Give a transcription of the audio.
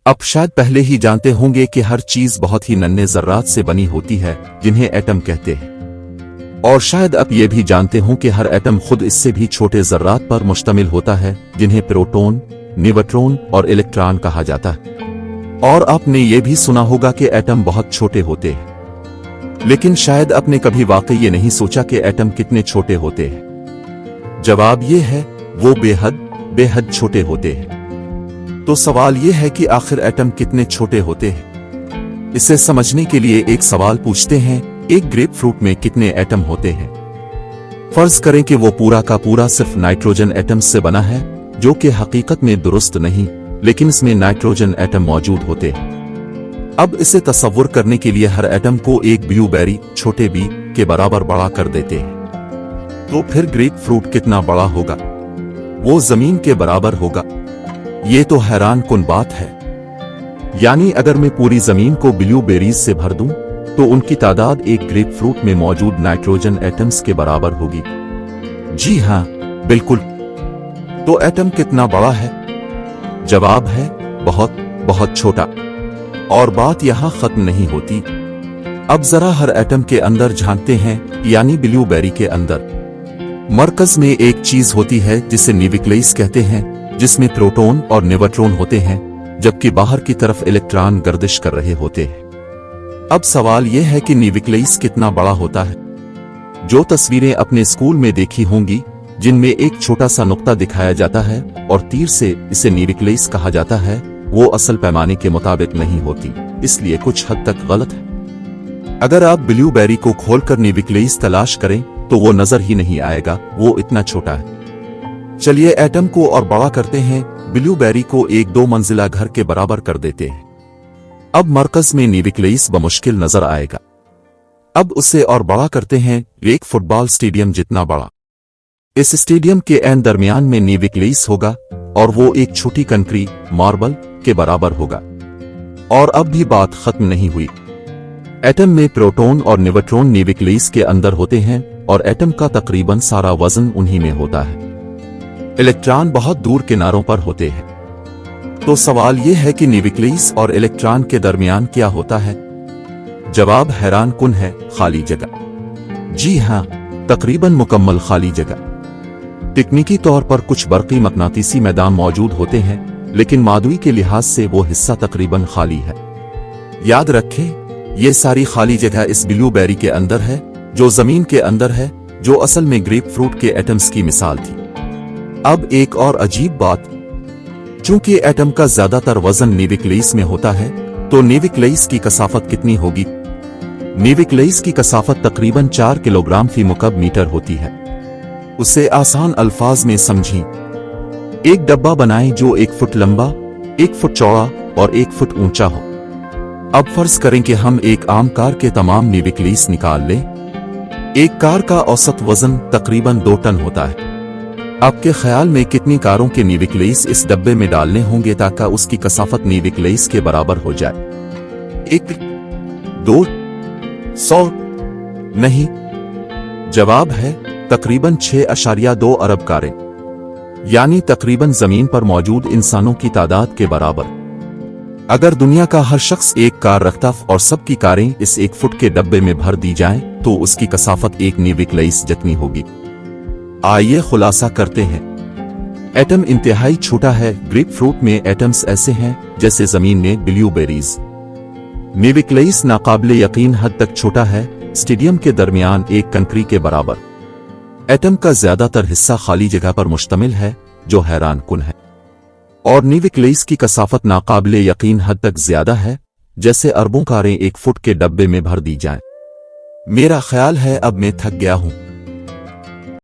अब शायद पहले ही जानते होंगे कि हर चीज बहुत ही नन्हे ज़र्रात से बनी होती है जिन्हें एटम कहते हैं, और शायद अब ये भी जानते हों कि हर एटम खुद इससे भी छोटे ज़र्रात पर मुश्तमिल होता है जिन्हें प्रोटॉन, न्यूट्रॉन और इलेक्ट्रॉन कहा जाता है। और आपने ये भी सुना होगा कि एटम बहुत छोटे होते हैं, लेकिन शायद आपने कभी वाकई ये नहीं सोचा कि एटम कितने छोटे होते हैं। जवाब ये है, वो बेहद छोटे होते हैं। तो सवाल ये है कि आखिर एटम कितने छोटे होते हैं। इसे समझने के लिए एक सवाल पूछते हैं, एक ग्रेप फ्रूट में कितने एटम होते हैं? फर्ज करें कि वो पूरा का पूरा सिर्फ नाइट्रोजन एटम्स से बना है, जो कि हकीकत में दुरुस्त नहीं, लेकिन इसमें नाइट्रोजन एटम मौजूद होते हैं। अब इसे तसव्वुर करने के लिए हर एटम को एक ब्लूबेरी छोटे बी के बराबर बड़ा कर देते हैं। तो फिर ग्रेप फ्रूट कितना बड़ा होगा? वो जमीन के बराबर होगा। ये तो हैरान कुन बात है। यानी अगर मैं पूरी जमीन को ब्लूबेरीज से भर दूं, तो उनकी तादाद एक ग्रेप फ्रूट में मौजूद नाइट्रोजन एटम्स के बराबर होगी। जी हां, बिल्कुल। तो एटम कितना बड़ा है? जवाब है, बहुत छोटा। और बात यहां खत्म नहीं होती। अब जरा हर एटम के अंदर झांकते हैं, यानी ब्लूबेरी के अंदर। मरकज में एक चीज होती है जिसे न्यूक्लियस कहते हैं, जिसमें प्रोटॉन और न्यूट्रॉन होते हैं, जबकि बाहर की तरफ इलेक्ट्रॉन गर्दिश कर रहे होते हैं। अब सवाल यह है कि न्यूक्लियस कितना बड़ा होता है? जो तस्वीरें अपने स्कूल में देखी होंगी, जिनमें एक छोटा सा नुक्ता दिखाया जाता है और तीर से इसे न्यूक्लियस कहा जाता है, वो असल पैमाने के मुताबिक नहीं होती, इसलिए कुछ हद तक गलत है। अगर आप ब्लूबेरी को खोलकर न्यूक्लियस तलाश करें तो वो नजर ही नहीं आएगा, वो इतना छोटा है। चलिए एटम को और बड़ा करते हैं, ब्लूबेरी को एक 2 मंजिला घर के बराबर कर देते हैं। अब मरकज में न्यूक्लियस बमुश्किल नजर आएगा। अब उसे और बड़ा करते हैं, एक फुटबॉल स्टेडियम जितना बड़ा। इस स्टेडियम के एन दरमियान में न्यूक्लियस होगा और वो एक छोटी कंकरी मार्बल के बराबर होगा। और अब भी बात खत्म नहीं हुई। एटम में प्रोटॉन और न्यूट्रॉन न्यूक्लियस के अंदर होते हैं और एटम का तकरीबन सारा वजन उन्हीं में होता है। इलेक्ट्रॉन बहुत दूर किनारों पर होते हैं। तो सवाल यह है कि न्यूक्लियस और इलेक्ट्रॉन के दरमियान क्या होता है? जवाब हैरान कुन है, खाली जगह। जी हां, तकरीबन मुकम्मल खाली जगह। तकनीकी तौर पर कुछ बरक़ी मकनातीसी मैदान मौजूद होते हैं, लेकिन मादुई के लिहाज से वो हिस्सा तकरीबन खाली है। याद रखें, ये सारी खाली जगह इस ब्लूबेरी के अंदर है, जो जमीन के अंदर है, जो असल में ग्रेप फ्रूट के एटम्स की मिसाल थी। अब एक और अजीब बात, चूंकि एटम का ज्यादातर वजन न्यूक्लियस में होता है, तो न्यूक्लियस की कसाफत कितनी होगी? न्यूक्लियस की कसाफत तकरीबन 4 किलोग्राम फी मुकब मीटर होती है। उसे आसान अल्फाज में समझें, एक डब्बा बनाएं जो 1 फुट लंबा, 1 फुट चौड़ा और 1 फुट ऊंचा हो। अब फर्ज करें कि हम एक आम कार के तमाम न्यूक्लियस निकाल लें। एक कार का औसत वजन तकरीबन 2 टन होता है। आपके ख्याल में कितनी कारों के न्यूक्लियस इस डब्बे में डालने होंगे ताकि उसकी कसाफत न्यूक्लियस के बराबर हो जाए? 1, 2, 100? नहीं। जवाब है तकरीबन 6.2 अरब कारें, यानी तकरीबन जमीन पर मौजूद इंसानों की तादाद के बराबर। अगर दुनिया का हर शख्स एक कार रखता और सबकी कारें इस 1 फुट के डब्बे में भर दी जाएं, तो उसकी कसाफत एक न्यूक्लियस जितनी होगी। आइए खुलासा करते हैं। एटम इंतहाई छोटा है। ग्रेप फ्रूट में एटम्स ऐसे हैं जैसे जमीन में ब्लूबेरीज। न्यूक्लियस नाकाबिले यकीन हद तक छोटा है, स्टेडियम के दरमियान एक कंकरी के बराबर। एटम का ज्यादातर हिस्सा खाली जगह पर मुश्तमिल है, जो हैरान कुन है। और न्यूक्लियस की कसाफत नाकाबिले यकीन हद तक ज्यादा है, जैसे अरबों कारें 1 फुट के डब्बे में भर दी जाएं। मेरा ख्याल है अब मैं थक गया हूं।